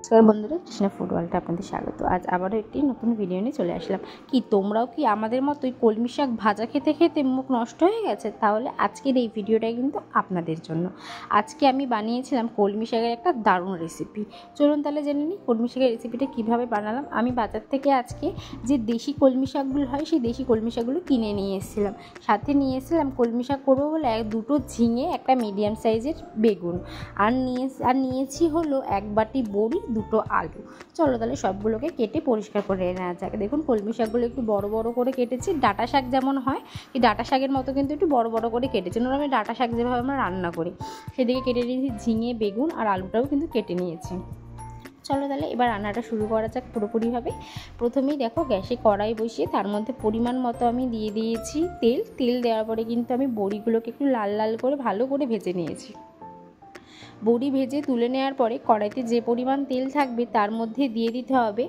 নমস্কার বন্ধুরা, কৃষ্ণা ফুড ওয়ার্ল্ডে আপনাদের স্বাগত। আজ আবারও একটি নতুন ভিডিও নিয়ে চলে আসলাম। কি তোমরাও কি আমাদের মতোই কলমি শাক ভাজা খেতে খেতে মুখ নষ্ট হয়ে গেছে? তাহলে আজকের এই ভিডিওটা কিন্তু আপনাদের জন্য। আজকে আমি বানিয়েছিলাম কলমি শাকের একটা দারুণ রেসিপি। চলুন তাহলে জেনে নিই কলমি শাকের রেসিপিটা কীভাবে বানালাম। আমি বাজার থেকে আজকে যে দেশি কলমি শাকগুলো হয় সেই দেশি কলমি শাকগুলো কিনে নিয়ে এসেছিলাম। সাথে নিয়ে এসেছিলাম কলমি শাক করবো বলে দুটো ঝিঙে, একটা মিডিয়াম সাইজের বেগুন, আর নিয়েছি হলো এক বাটি বড়ি, দুটো আলু। চলো তাহলে সবগুলোকে কেটে পরিষ্কার করে নেওয়া যাক। দেখুন কলমি শাকগুলো একটু বড় বড় করে কেটেছি, ডাঁটা শাক যেমন হয় এই ডাঁটা শাকের মতো কিন্তু একটু বড় বড় করে কেটেছি। আমি ডাঁটা শাক যেভাবে আমরা রান্না করি সেদিকে কেটে নিয়েছি ঝিঙে, বেগুন আর আলুটাও কিন্তু কেটে নিয়েছি। চলো তাহলে এবার রান্নাটা শুরু করা যাক পুরোপুরিভাবে। প্রথমেই দেখো গ্যাসে কড়াই বসিয়ে তার মধ্যে পরিমাণ মতো আমি দিয়ে দিয়েছি তেল দেওয়ার পরে কিন্তু আমি বড়িগুলোকে একটু লাল লাল করে ভালো করে ভেজে নিয়েছি। বড়ি ভেজে তুলে নেওয়ার পরে কড়াইতে যে পরিমাণ তেল থাকবে তার মধ্যে দিয়ে দিতে হবে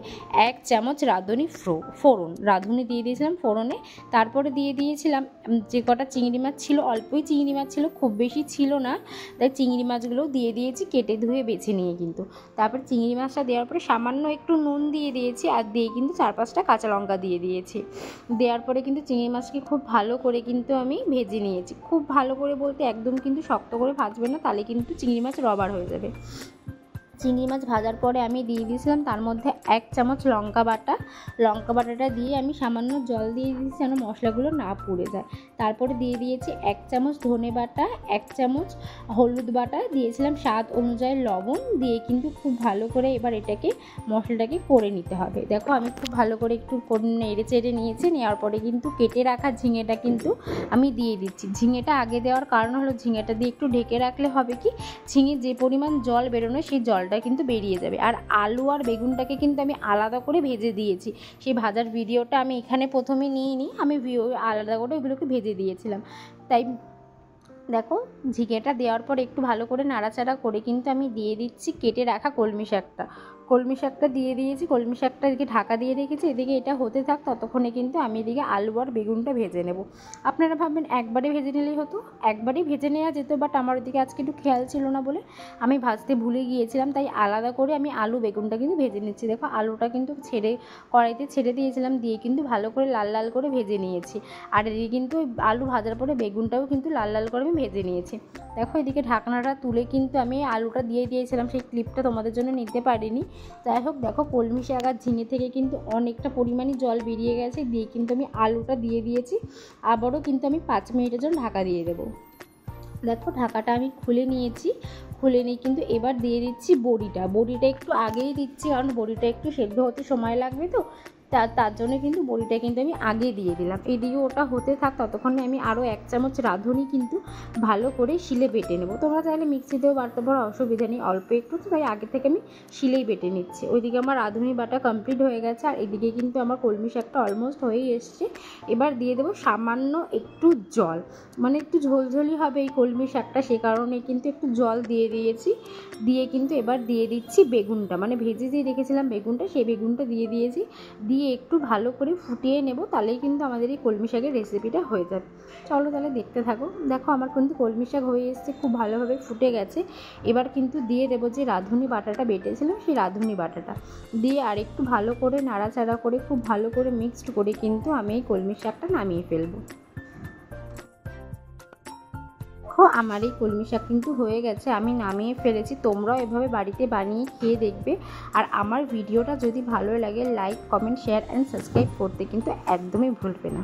1 চামচ রাঁধুনি দিয়ে দিয়েছিলাম ফোড়নে। তারপরে দিয়ে দিয়েছিলাম যে কটা চিংড়ি মাছ ছিল, অল্পই চিংড়ি মাছ ছিল, খুব বেশি ছিল না, তাই চিংড়ি মাছগুলোও দিয়ে দিয়েছি কেটে ধুয়ে বেছে নিয়ে। কিন্তু তারপর চিংড়ি মাছটা দেওয়ার পরে সামান্য একটু নুন দিয়ে দিয়েছি, আর দিয়ে কিন্তু 4-5টা কাঁচা লঙ্কা দিয়ে দিয়েছি। দেওয়ার পরে কিন্তু চিংড়ি মাছকে খুব ভালো করে কিন্তু আমি ভেজে নিয়েছি। খুব ভালো করে বলতে একদম কিন্তু শক্ত করে ভাজবে না, তাহলে কিন্তু চিংড়ি মাছ রবার হয়ে যাবে। চিংড়ি মাছ ভাজার পরে আমি দিয়ে দিয়েছিলাম তার মধ্যে 1 চামচ লঙ্কা বাটাটা দিয়ে আমি সামান্য জল দিয়ে দিয়েছি যেন মশলাগুলো না পুড়ে যায়। তারপরে দিয়ে দিয়েছি 1 চামচ ধনে বাটা, 1 চামচ হলুদ বাটা, দিয়েছিলাম স্বাদ অনুযায়ী লবণ, দিয়ে কিন্তু খুব ভালো করে এবার মশলাটাকে করে নিতে হবে। দেখো আমি খুব ভালো করে একটু নেড়ে চেড়ে নিয়েছি। নেওয়ার পরে কিন্তু কেটে রাখা ঝিঙেটা কিন্তু আমি দিয়ে দিচ্ছি। ঝিঙেটা আগে দেওয়ার কারণ হলো ঝিঙেটা দিয়ে একটু ঢেকে রাখলে হবে কি ঝিঙে যে পরিমাণ জল বেরোনো সেই জলটা কিন্তু বেরিয়ে যাবে। আর আলু আর বেগুনটাকে কিন্তু আমি আলাদা করে ভেজে দিয়েছি। সেই ভাজার ভিডিওটা আমি এখানে প্রথমে নিইনি, আমি আলাদা করে ওইগুলোকে ভেজে দিয়েছিলাম। তাই দেখো ঝিঙেটা দেওয়ার পর একটু ভালো করে নাড়াচাড়া করে কিন্তু আমি দিয়ে দিচ্ছি কেটে রাখা কলমি শাকটা দিয়ে দিয়েছি। কলমি শাকটা এদিকে ঢাকা দিয়ে রেখেছি, এদিকে এটা হতে থাক। ততক্ষণে কিন্তু আমি এদিকে আলু আর বেগুনটা ভেজে নেব। আপনারা ভাববেন একবারে ভেজে নিলেই হতো, একবারেই ভেজে নেওয়া যেত, বাট আমার ওদিকে আজকে একটু খেয়াল ছিল না বলে আমি ভাজতে ভুলে গিয়েছিলাম, তাই আলাদা করে আমি আলু বেগুনটা কিন্তু ভেজে নিচ্ছি। দেখো আলুটা কিন্তু কড়াইতে ছেড়ে দিয়েছিলাম, দিয়ে কিন্তু ভালো করে লাল লাল করে ভেজে নিয়েছি। আর এদিকে কিন্তু আলু ভাজার পরে বেগুনটাও কিন্তু লাল লাল করে আমি ভেজে নিয়েছি। দেখো এদিকে ঢাকনাটা তুলে কিন্তু আমি আলুটা দিয়ে দিয়েছিলাম, সেই ক্লিপটা তোমাদের জন্য নিতে পারিনি। যাই হোক দেখো কলমি শাক আর ঝিঙে থেকে কিন্তু অনেকটা পরিমাণে জল বেরিয়ে গেছে, দিয়ে কিন্তু আমি আলুটা দিয়ে দিয়েছি। আবারও কিন্তু আমি 5 মিনিটের জন্য ঢাকা দিয়ে দেবো। দেখো ঢাকাটা আমি খুলে নিয়েছি। খুলে নিয়ে কিন্তু এবার দিয়ে দিচ্ছি বড়িটা একটু আগেই দিচ্ছি, কারণ বড়িটা একটু সেদ্ধ হতে সময় লাগবে তো, তার জন্য কিন্তু বড়িটা কিন্তু আমি আগে দিয়ে দিলাম। এদিকে ওটা হতে থাক, ততক্ষণে আমি আরও 1 চামচ রাঁধুনি কিন্তু ভালো করে শিলে বেটে নেব। তোমরা চাইলে মিক্সিতেও বাটতে পারো, অসুবিধা নেই, অল্প একটু, তাই আগে থেকে আমি শিলেই বেটে নিচ্ছি। ওইদিকে আমার রাঁধুনি বাটা কমপ্লিট হয়ে গেছে, আর এদিকে কিন্তু আমার কলমি শাকটা অলমোস্ট হয়েই এসছে। এবার দিয়ে দেবো সামান্য একটু জল, মানে একটু ঝোলঝোলি হবে এই কলমি শাকটা, সে কারণে কিন্তু একটু জল দিয়ে দিয়েছি। দিয়ে কিন্তু এবার দিয়ে দিচ্ছি বেগুনটা, মানে ভেজে দিয়ে রেখেছিলাম বেগুনটা, সেই বেগুনটা দিয়ে দিয়েছি। দিয়ে একটু ভালো করে ফুটিয়ে নেব, তাহলেই কিন্তু আমাদের এই কলমি শাকের রেসিপিটা হয়ে যাবে। চলো তাহলে দেখতে থাকো। দেখো আমার কিন্তু কলমি শাক হয়ে এসছে, খুব ভালোভাবে ফুটে গেছে। এবার কিন্তু দিয়ে দেবো যে রাঁধুনি বাটাটা বেটেছিলাম, সেই রাঁধুনি বাটাটা দিয়ে আর একটু ভালো করে নাড়াচাড়া করে খুব ভালো করে মিক্সড করে কিন্তু আমি এই কলমি শাকটা নামিয়ে ফেলবো। দেখো আমার এই কলমি শাক কিন্তু হয়ে গেছে, আমি নামিয়ে ফেলেছি। তোমরাও এভাবে বাড়িতে বানিয়ে খেয়ে দেখবে। আর আমার ভিডিওটা যদি ভালো লাগে like, comment, share and subscribe করতে কিন্তু একদমই ভুলবে না।